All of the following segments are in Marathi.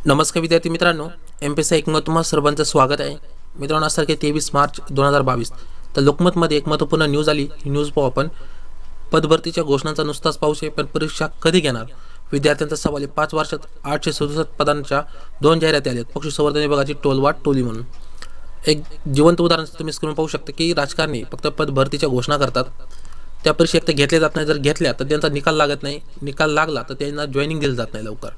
नमस्कार विद्यार्थी मित्रांनो, एमपीएससी ऐकमत तुम्हा सर्वांचं स्वागत आहे. मित्रांनो, आज तारीख 23 मार्च 2022. तर लोकमतमध्ये एक महत्त्वपूर्ण न्यूज आली. ही न्यूज पाहू आपण. पदभरतीच्या घोषणांचा नुसताच पाऊस आहे, पण परीक्षा कधी घेणार? विद्यार्थ्यांचा सवाल आहे. 5 वर्षात 867 पदांच्या 2 जाहिराती आल्या. पशुसंवर्धन विभागाची टोलवाट टोली म्हणून एक जिवंत उदाहरण तुम्ही स्क्रीन पाहू शकता की राजकारणी फक्त पदभरतीच्या घोषणा करतात. त्या परीक्षा एकतर घेतल्या जात नाही. जर घेतल्या तर त्यांचा निकाल लागत नाही. निकाल लागला तर त्यांना जॉईनिंग दिलं जात नाही लवकर.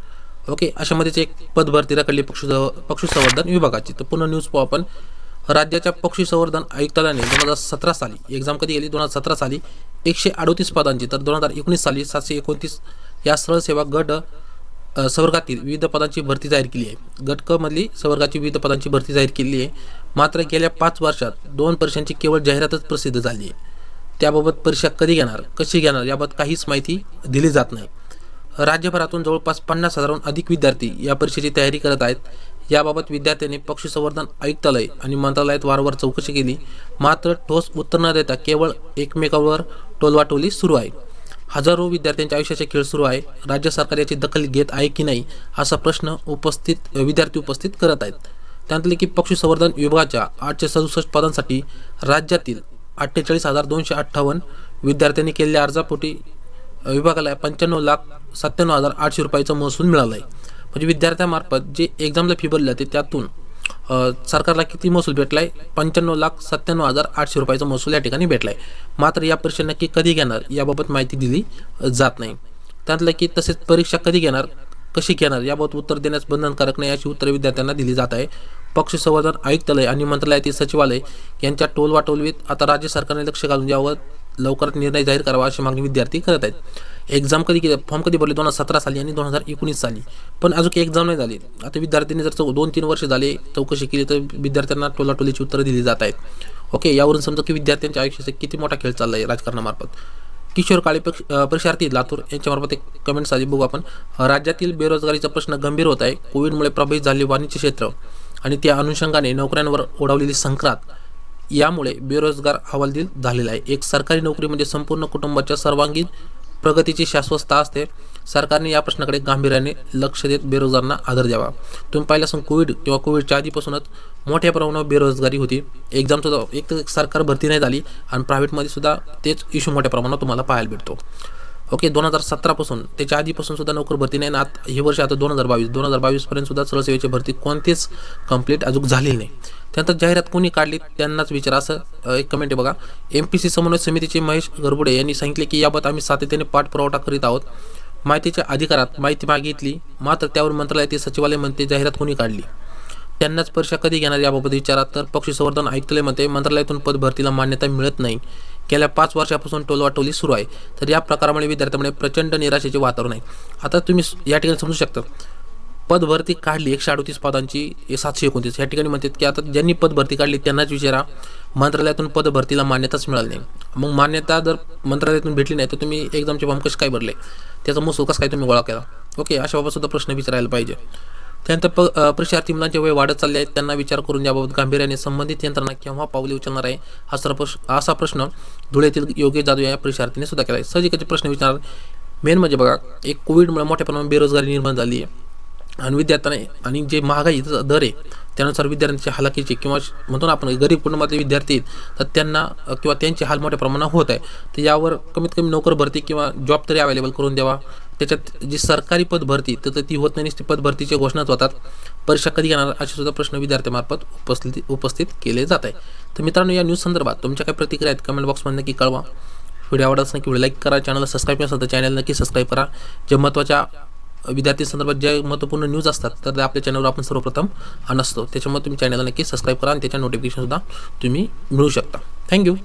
ओके, अशामध्येच एक पदभरती रखडली पशुसंवर्धन विभागाची. तर पुन्हा न्यूज पाहू आपण. राज्याच्या पशुसंवर्धन आयुक्तालयाने 2017 साली एक्झाम कधी गेली 2017 साली 138 पदांची, तर 2019 साली 729 या सरळ सेवा गट संवर्गातील विविध पदांची भरती जाहीर केली आहे. गट क मधली संवर्गाची विविध पदांची भरती जाहीर केली आहे. मात्र गेल्या 5 वर्षात 2 परीक्षांची केवळ जाहिरातच प्रसिद्ध झाली आहे. त्याबाबत परीक्षा कधी घेणार, कशी घेणार याबाबत काहीच माहिती दिली जात नाही. राज्यभरातून जवळपास 50,000हून अधिक विद्यार्थी या परीक्षेची तयारी करत आहेत. याबाबत विद्यार्थ्यांनी पशुसंवर्धन आयुक्तालय आणि मंत्रालयात वारंवार चौकशी केली. मात्र ठोस उत्तर न देता केवळ एकमेकांवर टोलवाटोली सुरू आहे. हजारो विद्यार्थ्यांच्या आयुष्याचे खेळ सुरू आहे. राज्य सरकार याची दखल घेत आहे की नाही असा प्रश्न विद्यार्थी उपस्थित करत आहेत. त्यातले की पशुसंवर्धन विभागाच्या 867 पदांसाठी राज्यातील 48,258 विद्यार्थ्यांनी केलेल्या अर्जापोटी विभागाला 95,97,800 रुपयाचा महसूल मिळाला आहे. म्हणजे विद्यार्थ्यांमार्फत जे एक्झामला फी भरली जाते त्यातून सरकारला किती महसूल भेटला आहे? 95,97,800 रुपयाचा महसूल या ठिकाणी भेटला आहे. मात्र या परीक्षा नक्की कधी घेणार याबाबत माहिती दिली जात नाही. त्यातलं की तसेच परीक्षा कधी घेणार, कशी घेणार याबाबत उत्तर देण्यास बंधनकारक नाही अशी उत्तरे विद्यार्थ्यांना दिली जात आहे. पशुसंवर्धन आयुक्तालय आणि मंत्रालयातील सचिवालय यांच्या टोलवाटोलवीत आता राज्य सरकारने लक्ष घालून यावर लवकरात निर्णय जाहीर करावा अशी मागणी विद्यार्थी करत आहेत. एक्झाम फॉर्म कधी भरले 2017 साली आणि 2019 साली, पण अजून एक्झाम नाही झाली. आता विद्यार्थ्यांनी जर 2-3 वर्ष झाले चौकशी केली तर विद्यार्थ्यांना टोलाटोलीची उत्तरं दिली जात आहेत. ओके, यावरून समजा की विद्यार्थ्यांच्या आयुष्याचा किती मोठा खेळ चालला आहे राजकारणामार्फत. किशोर काळे परीक्षार्थी लातूर यांच्यामार्फत एक कमेंट्स आली, बघू आपण. राज्यातील बेरोजगारीचा प्रश्न गंभीर होत आहे. कोविडमुळे प्रभावित झाले वाणिज्य क्षेत्र आणि त्या अनुषंगाने नोकऱ्यांवर ओढवलेली संक्रांत यामुळे बेरोजगार हवालदिल झालेला आहे. एक सरकारी नोकरी म्हणजे संपूर्ण कुटुंबाच्या सर्वांगीण प्रगतीची शाश्वतता असते. सरकारने या प्रश्नाकडे गांभीर्याने लक्ष देत बेरोजगारांना आधार द्यावा. तुम्ही पाहिलं असून कोविड किंवा कोविडच्या आधीपासूनच मोठ्या प्रमाणावर बेरोजगारी होती. एक्झाम सुद्धा एक तर सरकार भरती नाही झाली आणि प्रायव्हेटमध्ये सुद्धा तेच इश्यू मोठ्या प्रमाणात तुम्हाला पाहायला भेटतो. ओके, 2017 पासून त्याच्या आधीपासून सुद्धा नोकर भरती नाही ना. हे वर्ष आता 2022 पर्यंत सुद्धा सरळ सेवेची भरती कोणतीच कंप्लीट अजून झालेली नाही. त्यानंतर जाहिरात कोणी काढली त्यांनाच विचार, असं एक कमेंट आहे बघा. एमपीसी समन्वय समितीचे महेश गरबुडे यांनी सांगितले की याबाबत आम्ही सातत्याने पाठपुरावा करीत आहोत. माहितीच्या अधिकारात माहिती मागितली, मात्र त्यावर मंत्रालयातील सचिवालय म्हणते जाहिरात कोणी काढली. त्यांनाच परीक्षा कधी घेणार याबाबत विचारात तर पशुसंवर्धन आयुक्तालय म्हणते मंत्रालयातून पदभरतीला मान्यता मिळत नाही. गेल्या 5 वर्षापासून टोलवाटोली सुरू आहे. तर या प्रकारामुळे विद्यार्थ्यांमध्ये प्रचंड निराशेचे वातावरण आहे. आता तुम्ही या ठिकाणी समजू शकता, पदभरती काढली 138 पदांची 729. या ठिकाणी म्हणतात की आता ज्यांनी पदभरती काढली त्यांनाच विचारा, मंत्रालयातून पदभरतीला मान्यताच मिळाली नाही. मग मान्यता जर मंत्रालयातून भेटली नाही तर तुम्ही एक्झामचे फॉर्म कसे काय भरले, त्याचा महसूल कसं काय तुम्ही गोळा केला? ओके, अशा बाबत सुद्धा प्रश्न विचारायला पाहिजे. त्यानंतर परीक्षार्थी मुलांचे वय वाढत चालले आहेत. त्यांना विचार करून याबाबत गांभीर्याने संबंधित यंत्रणा केव्हा पावले उचलणार आहे असा प्रश्न धुळ्यातील योगेश जाधव या परीक्षार्थीने सुद्धा केला आहे. सहजिकचे प्रश्न विचारणार. मेन म्हणजे बघा, एक कोविडमुळे मोठ्या प्रमाणात बेरोजगारी निर्माण झाली आहे आणि विद्यार्थ्यांना आणि जे महागाईचा दर आहे त्यानुसार विद्यार्थ्यांच्या हालाकीचे किंवा म्हणतो ना आपण गरीब कुटुंबातले विद्यार्थी आहेत तर त्यांना किंवा त्यांचे हाल मोठ्या प्रमाणात होत आहे. तर यावर कमीत कमी नोकर भरती किंवा जॉब तरी अवेलेबल करून द्यावा. त्याच्यात जी सरकारी पद भरती तर ती होत नाही, ती पद भरतीच्या घोषणाच होतात. परीक्षा कधी घेणार असे सुद्धा प्रश्न विद्यार्थ्यांमार्फत उपस्थित केले जात आहे. तर मित्रांनो, या न्यूज संदर्भात तुमच्या काय प्रतिक्रिया आहेत कमेंट बॉक्समध्ये नक्की कळवा. व्हिडिओ आवडत असेल की व्हिडिओ लाईक करा. चॅनलला सबस्क्राईब नसेल तर चॅनल नक्की सबस्क्राईब करा. जे महत्त्वाच्या विद्यार्थी संदर्भात ज्या महत्त्वपूर्ण न्यूज असतात तर आपल्या चॅनलवर आपण सर्वप्रथम आणतो. त्याच्यामुळे तुम्ही चॅनलला नक्की सबस्क्राईब करा आणि त्याच्या नोटिफिकेशनसुद्धा तुम्ही मिळू शकता. थँक्यू.